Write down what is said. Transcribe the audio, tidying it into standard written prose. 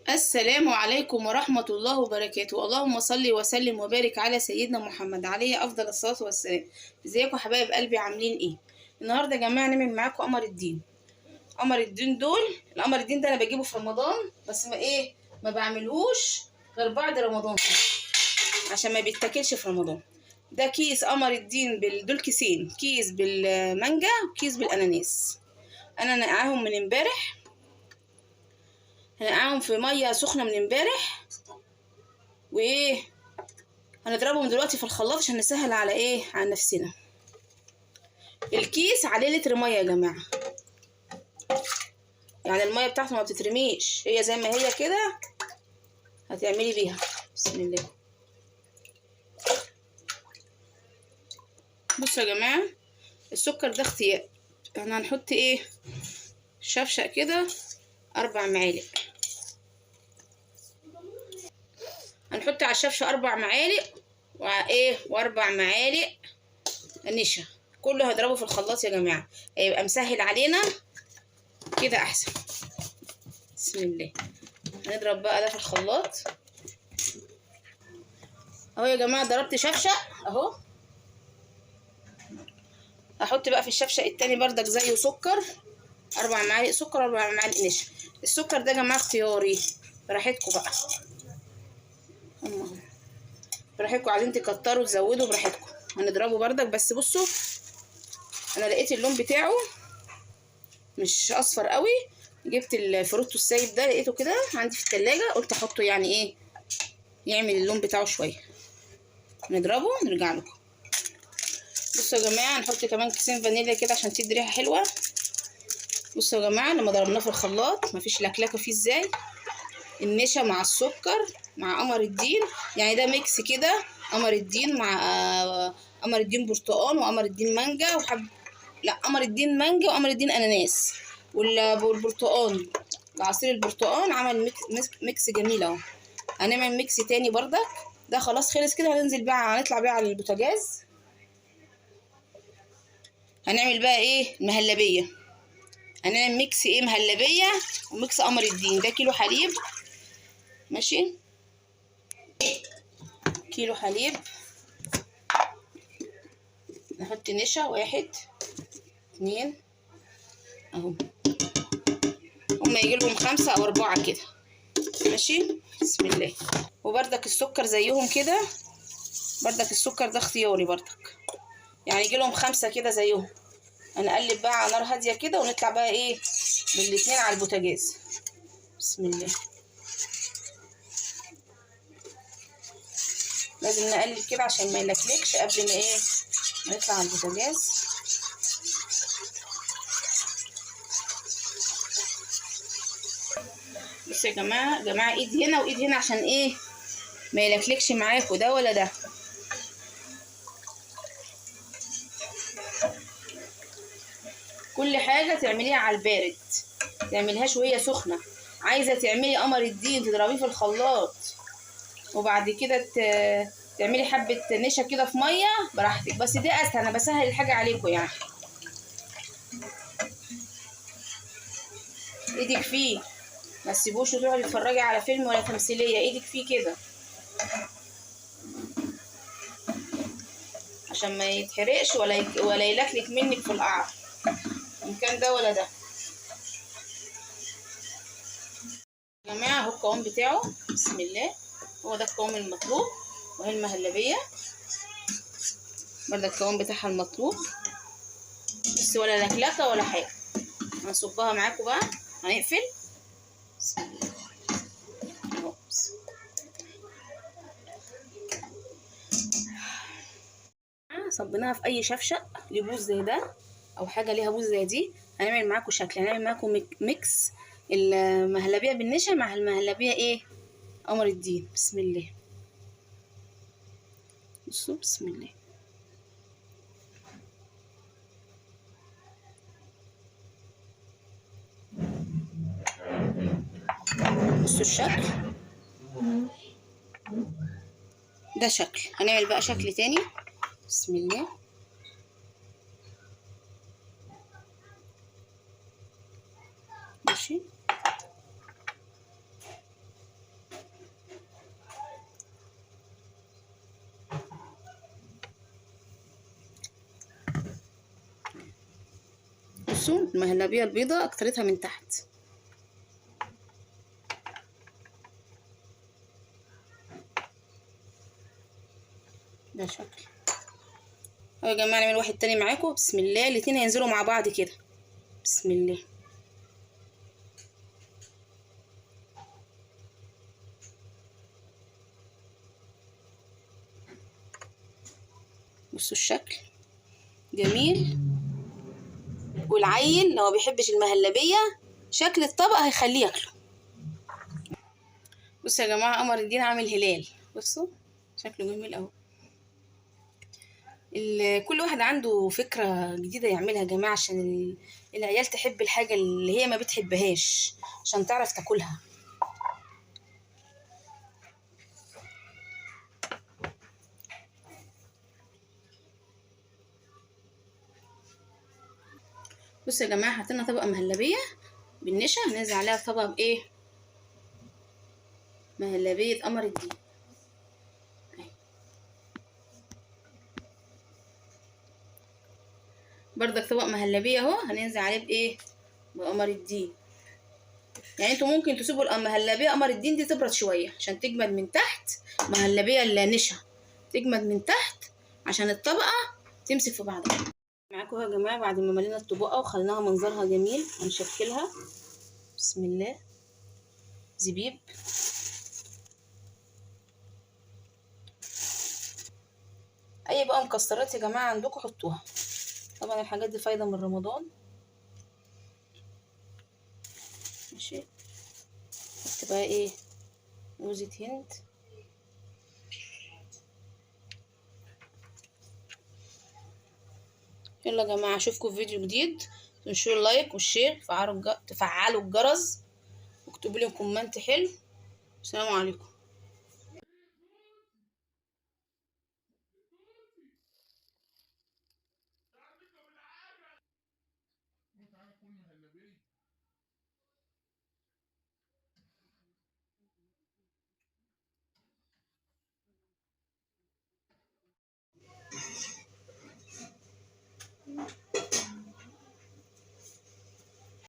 السلام عليكم ورحمة الله وبركاته. اللهم صل وسلم وبارك على سيدنا محمد عليه أفضل الصلاة والسلام. ازيكم يا حبايب قلبي، عاملين ايه؟ النهاردة يا جماعة نعمل معاكم قمر الدين. قمر الدين القمر الدين ده أنا بجيبه في رمضان، بس ما بعملهوش غير بعد رمضان عشان ما بيتاكلش في رمضان. ده كيس قمر الدين دول كيسين، كيس بالمانجا وكيس بالأناناس. أنا نقعاهم من امبارح، هنقعهم في مية سخنة من امبارح، وايه هنضربهم دلوقتي في الخلاط عشان نسهل على نفسنا. الكيس عليه لتر ميه يا جماعه، يعني الميه بتاعته ما بتترميش، هي زي ما هي كده هتعملي بيها. بسم الله. بصوا يا جماعه، السكر ده اختيار. احنا هنحط شفشق كده 4 معالق. هنحط على الشفشق 4 معالق و4 معالق نشا. كله هضربه في الخلاط يا جماعه، هيبقى مسهل علينا كده احسن. بسم الله. هنضرب بقى ده في الخلاط اهو يا جماعه. ضربت شفشق اهو. هحط بقى في الشفشق التاني بردك زيه سكر، 4 معالق سكر و4 معالق نشا. السكر ده يا جماعه اختياري، براحتكم بقى، براحتكم، عايزين تكتروا تزودوا براحتكم. هنضربه بردك، بس بصوا انا لقيت اللون بتاعه مش اصفر قوي، جبت الفروتو السايب ده لقيته كده عندي في التلاجة، قلت احطه يعني يعمل اللون بتاعه شويه. نضربه نرجع لكم. بصوا يا جماعه، هنحط كمان كيسين فانيليا كده عشان تدي ريحه حلوه. بصوا يا جماعه، لما ضربناه في الخلاط مفيش لكلكه فيه ازاي. النشا مع السكر مع قمر الدين، يعني ده ميكس كده. قمر الدين مع قمر الدين برتقان وقمر الدين مانجا لا، قمر الدين مانجا وقمر الدين اناناس والبرتقان، عصير البرتقان عمل ميكس جميل اهو. هنعمل ميكس تاني بردك. ده خلاص خلص كده، هنطلع بيه على البوتاجاز. هنعمل بقى مهلبيه. هنعمل ميكس مهلبيه وميكس قمر الدين. ده كيلو حليب، ماشي، كيلو حليب. نحط نشا 1 2 اهو، هما يجيلهم 5 أو 4 كده، ماشي. بسم الله. وبردك السكر زيهم كده، بردك السكر ده اختياري بردك، يعني يجيلهم 5 كده زيهم. هنقلب بقى على نار هاديه كده، ونطلع بقى بالاتنين على البوتاجاز. بسم الله. لازم نقلب كده عشان ما يلكلكش قبل ما نطلع على البوتاجاز. بصوا يا جماعه، ايد هنا وايد هنا عشان ما يلكلكش معاكوا ده ولا ده. كل حاجه تعمليها على البارد، تعملهاش وهي سخنه. عايزه تعملي قمر الدين تضربيه في الخلاط وبعد كده تعملي حبه نشا كده في ميه، براحتك، بس دي اسهل، انا بسهل الحاجه عليكم يعني. ايدك فيه، ما تسيبوش وتروحي تتفرجي على فيلم ولا تمثيليه، ايدك فيه كده عشان ما يتحرقش ولا يلكلك منك في القعر، ان كان ده ولا ده. يا جماعه اهو القوام بتاعه. بسم الله. هو ده القوام المطلوب، وهي المهلبيه برده القوام بتاعها المطلوب، بس ولا لكلكه ولا حاجه. هنصبها معاكم بقى، هنقفل. بسم الله اهو. صبيناها في اي شفشق ليه بوز زي ده او حاجه ليها بوز زي دي. هنعمل معاكم شكل، هنعمل معاكم ميكس المهلبيه بالنشا مع المهلبيه قمر الدين. بسم الله. بصوا، بسم الله. بصوا الشكل ده شكل. هنعمل بقى شكل تاني. بسم الله. ماشي. بصوا المهلبيه البيضه اكترتها من تحت. ده شكل. اهو يا جماعه نعمل واحد تاني معاكم. بسم الله، الاتنين هينزلوا مع بعض كده. بسم الله. بصوا الشكل جميل. والعيل لو ما بيحبش المهلبيه شكل الطبق هيخليه ياكله. بصوا يا جماعه قمر الدين عامل هلال. بصوا شكله جميل قوي. كل واحد عنده فكره جديده يعملها يا جماعه عشان العيال تحب الحاجه اللي هي ما بتحبهاش عشان تعرف تاكلها. بصوا يا جماعه حطينا طبقه مهلبيه بالنشا، هننزل عليها طبقه بايه؟ مهلبيه قمر الدين. بردك طبق مهلبيه اهو، هننزل عليه بايه؟ بقمر الدين. يعني انتوا ممكن تسيبوا المهلبيه قمر الدين دي تبرد شويه عشان تجمد من تحت. مهلبيه النشا تجمد من تحت عشان الطبقه تمسك في بعضها. معاكم يا جماعه بعد ما ملينا الطبقه وخلناها منظرها جميل هنشكلها. بسم الله. زبيب. اي بقى مكسرات يا جماعه عندكم حطوها. طبعا الحاجات دي فايده من رمضان. ماشي. حط بقى ايه؟ جوزة هند. يلا يا جماعه اشوفكم في فيديو جديد. تنشروا اللايك والشير، تفعلوا الجرس واكتبوا لي كومنت حلو. السلام عليكم.